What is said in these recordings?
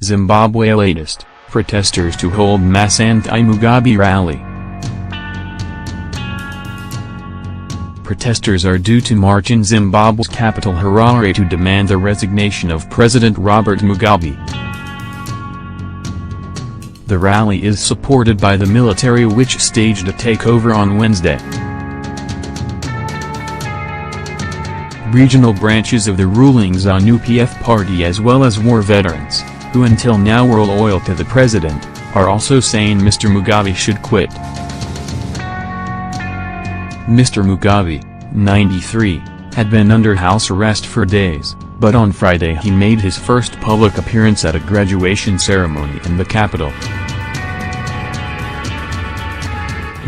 Zimbabwe latest, protesters to hold mass anti-Mugabe rally. Protesters are due to march in Zimbabwe's capital Harare to demand the resignation of President Robert Mugabe. The rally is supported by the military, which staged a takeover on Wednesday. Regional branches of the ruling ZANU-PF party as well as war veterans, who until now were loyal to the president, are also saying Mr. Mugabe should quit. Mr. Mugabe, 93, had been under house arrest for days, but on Friday he made his first public appearance at a graduation ceremony in the capital.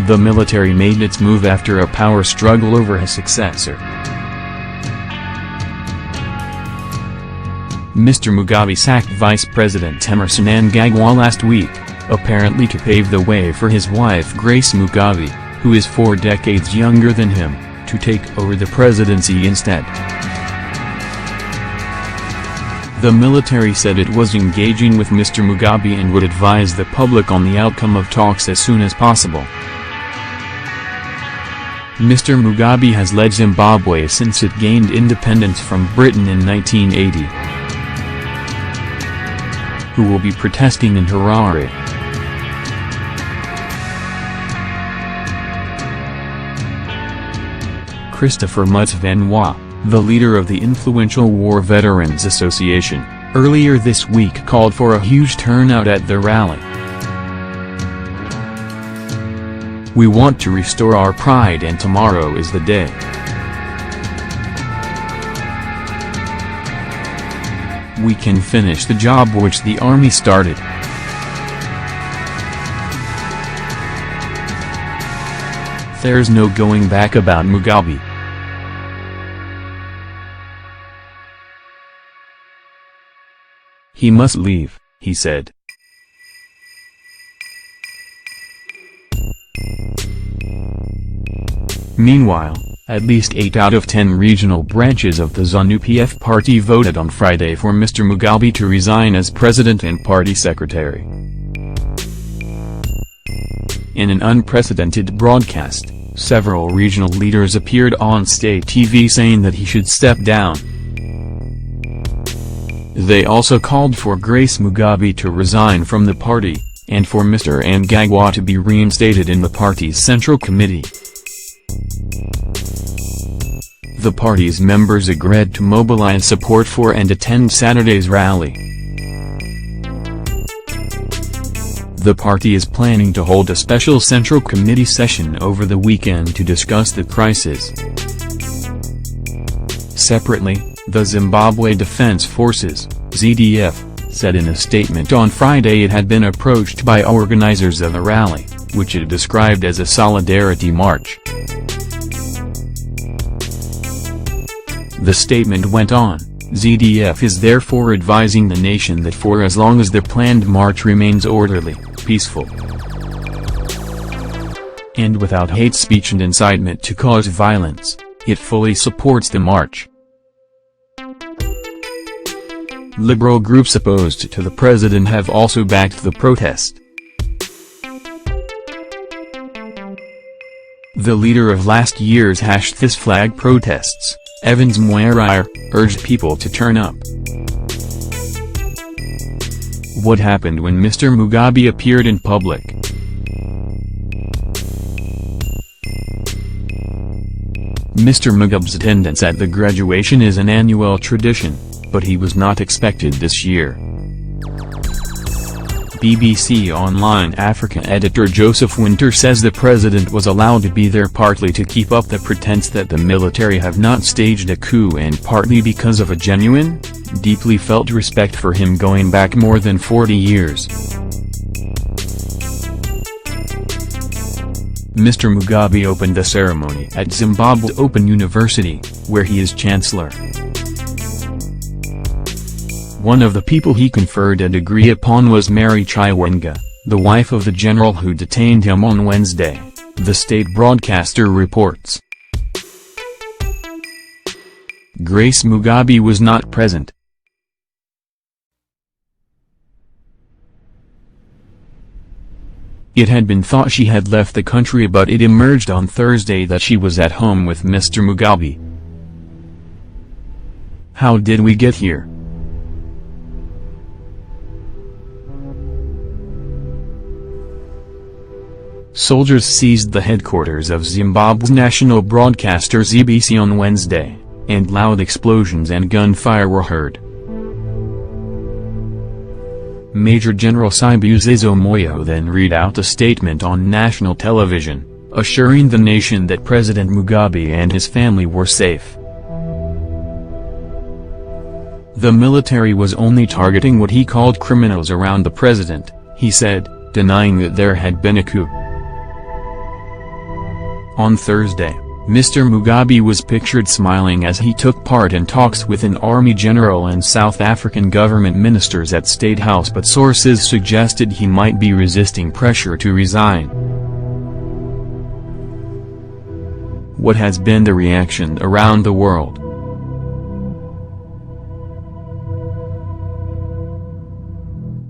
The military made its move after a power struggle over his successor. Mr. Mugabe sacked Vice President Emmerson Mnangagwa last week, apparently to pave the way for his wife Grace Mugabe, who is 4 decades younger than him, to take over the presidency instead. The military said it was engaging with Mr. Mugabe and would advise the public on the outcome of talks as soon as possible. Mr. Mugabe has led Zimbabwe since it gained independence from Britain in 1980. Who will be protesting in Harare? Christopher Mutsvanwa, the leader of the influential War Veterans Association, earlier this week called for a huge turnout at the rally. "We want to restore our pride and tomorrow is the day. We can finish the job which the army started. There's no going back about Mugabe. He must leave," he said. Meanwhile, at least 8 out of 10 regional branches of the ZANU-PF party voted on Friday for Mr. Mugabe to resign as president and party secretary. In an unprecedented broadcast, several regional leaders appeared on state TV saying that he should step down. They also called for Grace Mugabe to resign from the party, and for Mr. Mnangagwa to be reinstated in the party's central committee. The party's members agreed to mobilize support for and attend Saturday's rally. The party is planning to hold a special central committee session over the weekend to discuss the crisis. Separately, the Zimbabwe Defense Forces, ZDF, said in a statement on Friday it had been approached by organizers of the rally, which it described as a solidarity march. The statement went on, "ZDF is therefore advising the nation that for as long as the planned march remains orderly, peaceful, and without hate speech and incitement to cause violence, it fully supports the march." Liberal groups opposed to the president have also backed the protest. The leader of last year's #This Flag protests, Evans Mwerair, urged people to turn up. What happened when Mr. Mugabe appeared in public? Mr. Mugabe's attendance at the graduation is an annual tradition, but he was not expected this year. BBC Online Africa editor Joseph Winter says the president was allowed to be there partly to keep up the pretense that the military have not staged a coup and partly because of a genuine, deeply felt respect for him going back more than 40 years. Mr. Mugabe opened the ceremony at Zimbabwe Open University, where he is chancellor. One of the people he conferred a degree upon was Mary Chiwenga, the wife of the general who detained him on Wednesday, the state broadcaster reports. Grace Mugabe was not present. It had been thought she had left the country, but it emerged on Thursday that she was at home with Mr. Mugabe. How did we get here? Soldiers seized the headquarters of Zimbabwe's national broadcaster ZBC on Wednesday, and loud explosions and gunfire were heard. Major General Sibusiso Moyo then read out a statement on national television, assuring the nation that President Mugabe and his family were safe. The military was only targeting what he called criminals around the president, he said, denying that there had been a coup. On Thursday, Mr. Mugabe was pictured smiling as he took part in talks with an army general and South African government ministers at State House, but sources suggested he might be resisting pressure to resign. What has been the reaction around the world?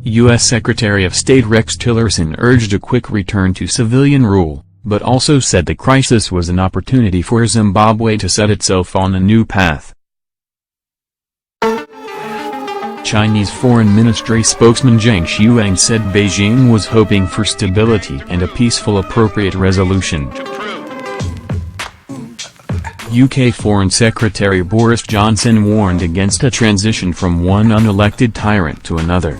U.S. Secretary of State Rex Tillerson urged a quick return to civilian rule, but also said the crisis was an opportunity for Zimbabwe to set itself on a new path. Chinese Foreign Ministry spokesman Zhang Xuang said Beijing was hoping for stability and a peaceful appropriate resolution. UK Foreign Secretary Boris Johnson warned against a transition from one unelected tyrant to another.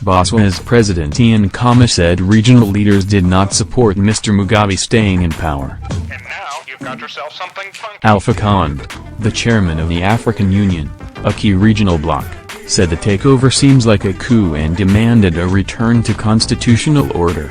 Botswana's President K.N.B.T said regional leaders did not support Mr. Mugabe staying in power. And now you've got yourself something funky. Alpha Conde, the chairman of the African Union, a key regional bloc, said the takeover seems like a coup and demanded a return to constitutional order.